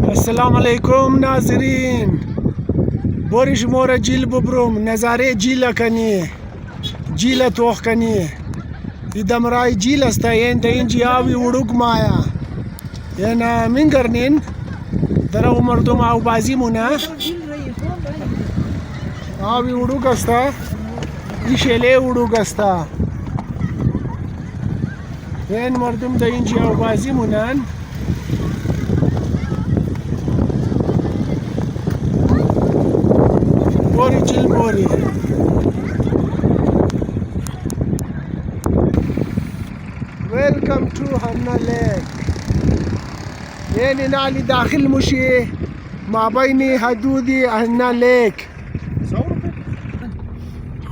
السلام علیکم ناظرین. بوریش مورا جیل ببروم نظاره جیل کنی جیل توخ کنی دیدم رای جیل است این تا اینجی آوی وڑوک مایا یعنی منگرنین در او مردم آو بازی مونه آوی وڑوک است ایشله وڑوک است این مردم تا اینجی آو بازی مونن بوری جیل بوری ويلكم تو هنا ليك يعني نالي داخل مشي ما بيني حدودي هنا ليك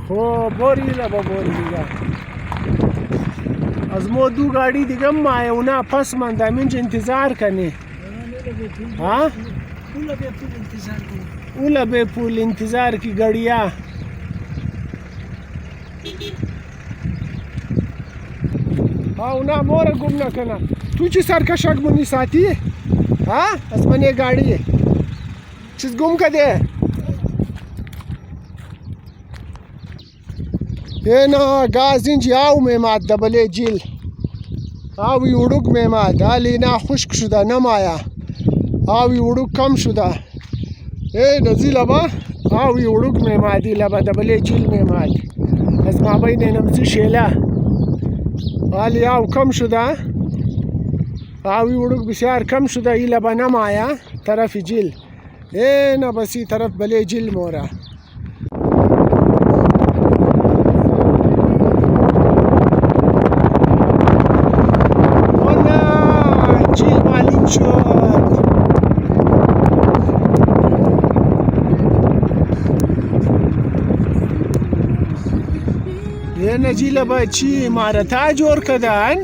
خو بوری لبا بوری دیگه از مو دو گاڑی دیگه ما اونا پس من دامنج انتظار کنی ها اولا به پول انتظار کی گاڑیاں اونا مورا گم نکنه تو چی سرکشک منی ساتی ها از من یه گاڑی چیز گم کده اینا گاز اینجی آو میماد دبله جیل آوی وڑوک میماد حالی نا خشک شده نمایا آوی وڑوک کم شده اینا زی لبا آوی وڑوک میمادی لبا دبله جیل میماد از ما بین نمزی شیله حالی آو کم شده آوی وڑوک بسیار کم شده ای لبا نمایا طرف جیل اینا بسی طرف بله جیل مورا ये नजीला बच्ची इमारत जोर कदान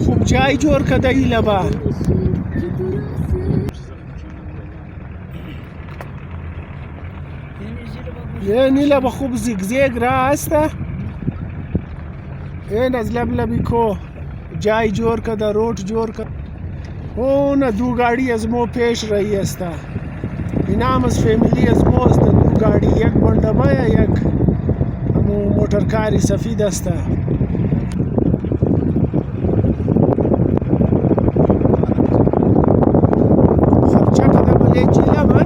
खूब जाय जोर कदा ही लबा ये नीला बखूब जिगजैग रास्त این از لب لبی کو جای جور کده روٹ جور کده اون دو گاڑی از مو پیش رही است اینام از فیملی از مو است دو گاڑی یک بندبا یا یک موترکاری سفید است خرچه کده بله جیلا من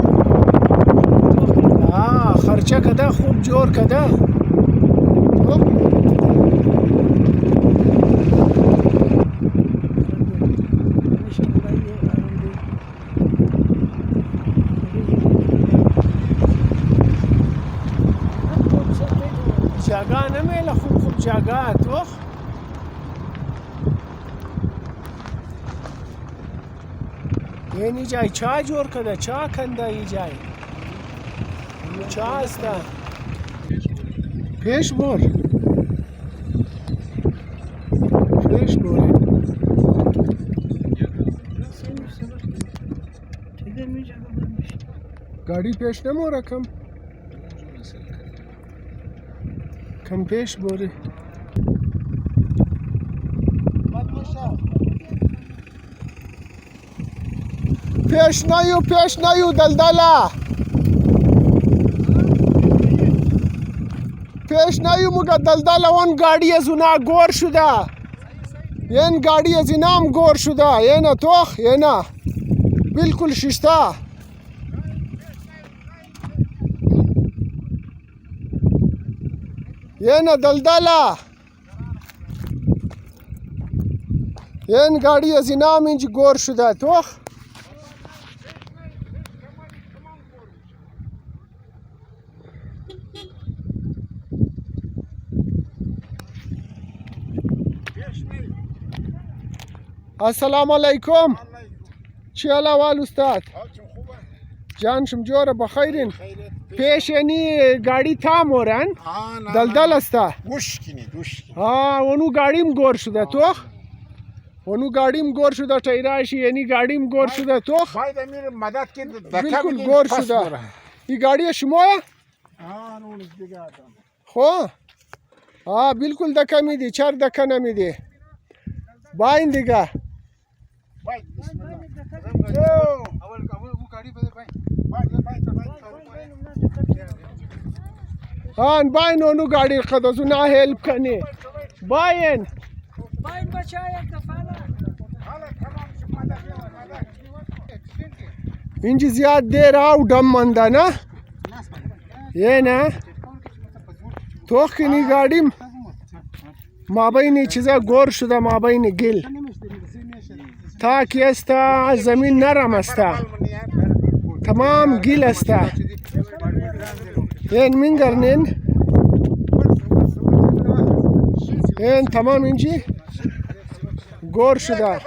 خرچه کده خوب جور کده جاگا نمیله خوب جاگا تو یعنی جای چا جور کده چا کنده ای جای چا است پیش بور پیش بور गाड़ी पेश न मोरा कम पेश बोरे पेश नायू दलदला पेश नायू मुगा दलदला वन गाड़ी जुना गोर शुदा ين गाड़ी इनाम गोर शुदा ये ना तोख ये ना बिल्कुल शिस्ता ين دلدلا ين गाड़ी इनाम इंज गोर शुदा तोख السلام علیکم چی احوال استاد جان شم جوره بخیرین پیش یعنی گاڑی تا مورن دلدل است گوش کنی ها اونو گاڑیم گور شده تو اونو گاڑیم گور شده تیراشی یعنی گاڑیم گور شده تو باید امیر مدد که بالکل گور شده این گاڑی شما خو بالکل دکه میدی چر دکه نمیدی باین دیگه باین اونو گاڑی قد از اون هلپ کنی باین اینجا زیاد دیر او دم منده نه یه نه تو خینی گاڑیم مابین چیزا گور شده مابین گل تاکی است زمین نرم است تمام گل است این منگرنین این تمام اینجی گور شده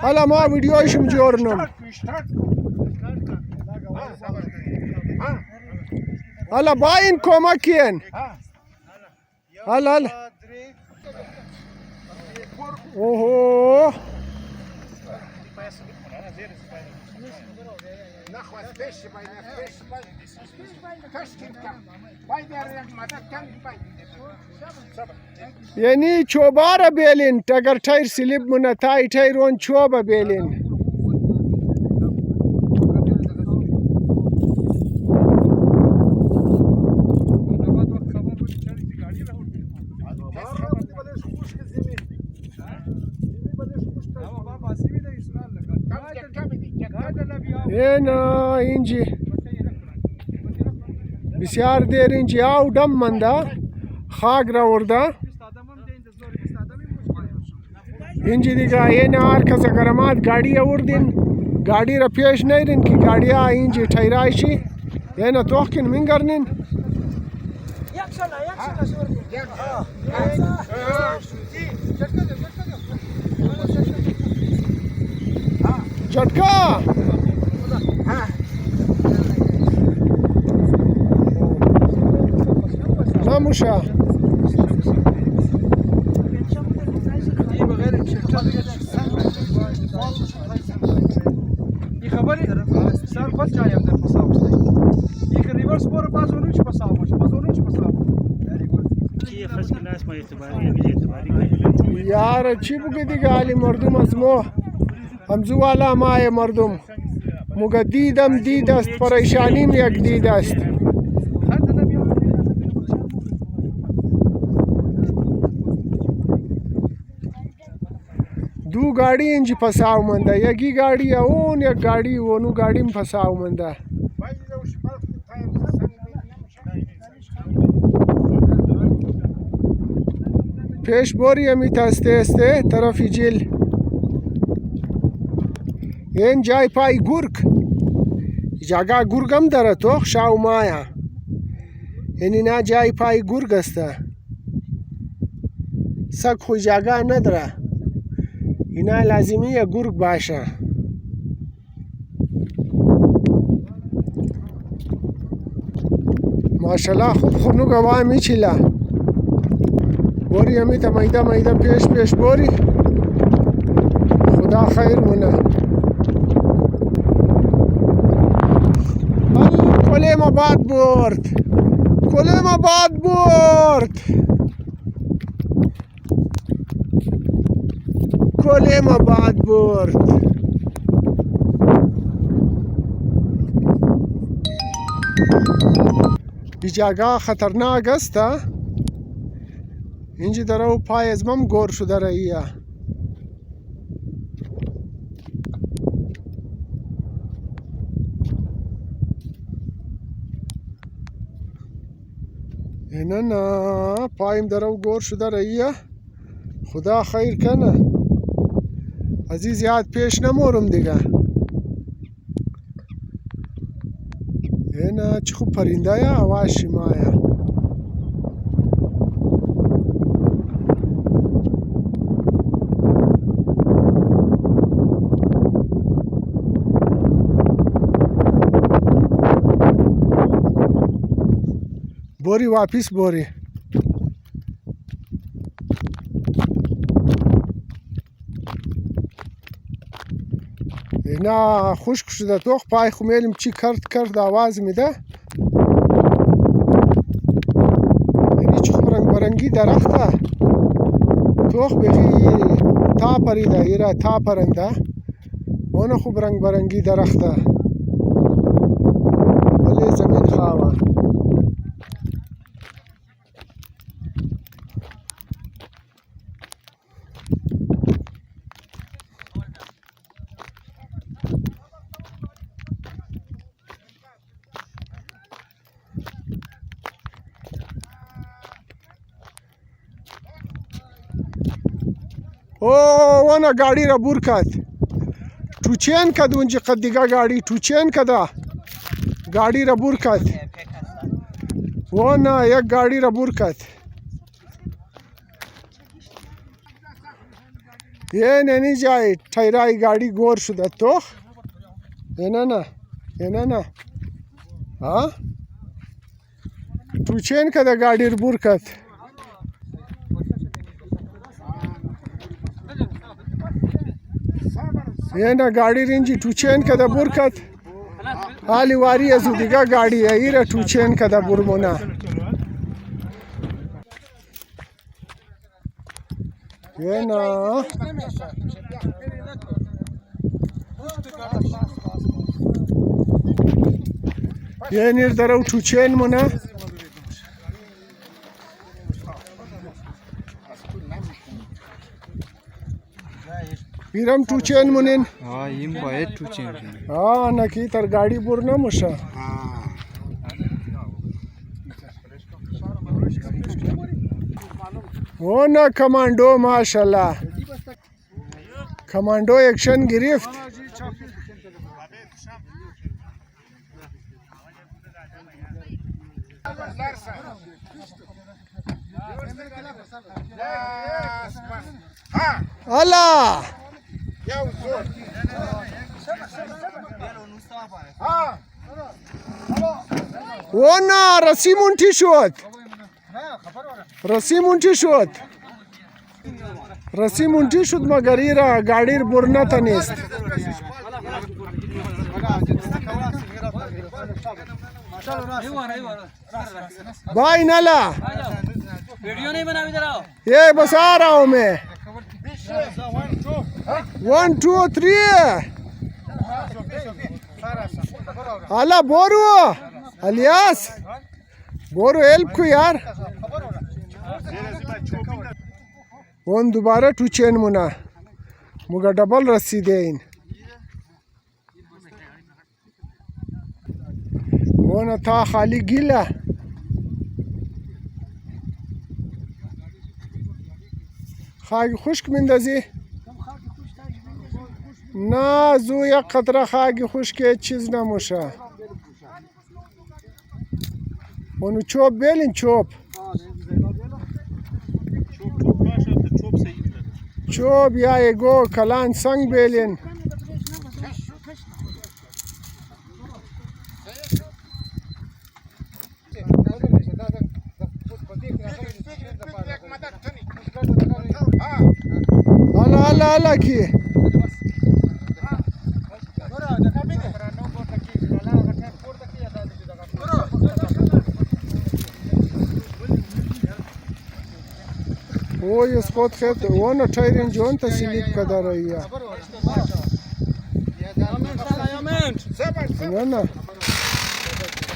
حالا ما ویدیویشم جورنم حالا باین کمکین حالا اوه یعنی چوباره بیلین اگر تایر سلیب منه تای تایرون چوبه بیلین اینا اینجی بسیار دیر اینجی او دم منده خاک را ورده اینجی دیگه اینا هر کس اگرمات گاڑی آوردین گاڑی را پیش نیرین که گاڑی ها اینجی تیرایشی اینا توخکن منگرنین جٹکا نموشا این خبری سال بعد جایم در پساو یک ریورس بور باز اونش پساو باز اونش پساو چی فرست کلاس ما اعتباری اعتباری یار چی بگی دیگه علی مردم از ما همزو والا مای مردم مگه دیدم دید است پریشانیم یک دید است دو گاڑی اینجی پساو منده یکی گاڑی اون یک گاڑی اونو گاڑیم پساو منده پیش بوری همی تسته استه طرفی جل این جای پای گرگ جاگا گرگ هم داره تو شاو مایا یعنی نه جای پای گرگ است سگ خوی جاگا نداره اینا لازمی یه گرگ باشه ماشالله خوب خونو گواه میچیله بوری همی تا میده میده پیش بوری خدا خیر مونه کلیم آباد برد کلیم آباد برد کلیم آباد برد این جاگه خطرناک است اینجا در او پای ازمم گور شده راییه اینا نه پایم در او گور شده راییه خدا خیر کنه عزیز یاد پیش نمورم دیگه اینا چه خوب پرنده یا آواز شمایه بوری واپس بوری. اینا خشک شده توخ پای خو میلیم چی کرد آواز میده. اینی چی خو رنگ برنگی درخته توخ بخی تا پریده ایره تا پرنده اون خوب رنگ برنگی درخته ولی زمین خواه. او وانا गाडी را بور کد توچین کد اونجا قد دیگه गाडी توچین کده गाडी را بور کد وانا یک गाडी را بور کد. یه ننی جای تایرای गाडी گور شده تو اینا نه ها توچین کده गाडी را بور کد. اینا गाडी رنجی توچین کده بور کد حالی واری ازو دیگه गाडी ایره توچین کده بور مونه. اینا یه نیر درو توچین مونه بیرم توچین مونین این باید توچین نکی تر गाडी بور نموشه. اونا کماندو ماشاءالله کماندو اکشن گرفت. الله وانا رسیمون تی شد رسیمون تی شد مگر ایرا गाडी بور نتا نیست. بائی نالا वीडियो नहीं बना इधर आओ ये बस आ रहा हूँ मैं 1 2 3 आला बोरू अलियास बोरू हेल्प को यार वन दोबारा टू चेन मुना मुगा डबल रस्सी देइन वन था खाली गिला خاک خشک میندازی؟ نه زو یک قطره خاک خشک چیز نموشه. اونو چوب بیلین چوب چوب یا ایگو کلان سنگ بیلین. hala ki Ой, спот хет, вон чайрин жон та силип кадарая. Не.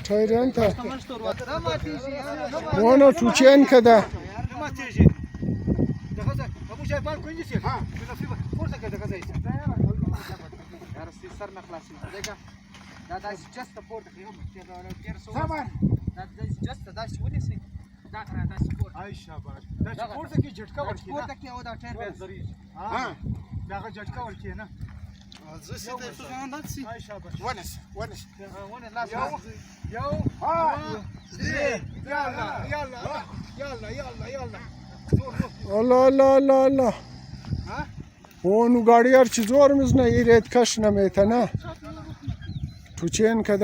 Чайрин та. Вон чучен када. Ay şabaş. Da buradaki cırtka var ki. Buradaki o da ter bezleri. Ha. Daga cırtka var ki na. Azısı da sugandatsi. Ay şabaş. Vanes. Vanes las. Yo. Ha. Yalla. Allah Allah. Ha? Onu गाडी यार चीजोर मिस ना ये रेत कश ना में था ना तुझे इनका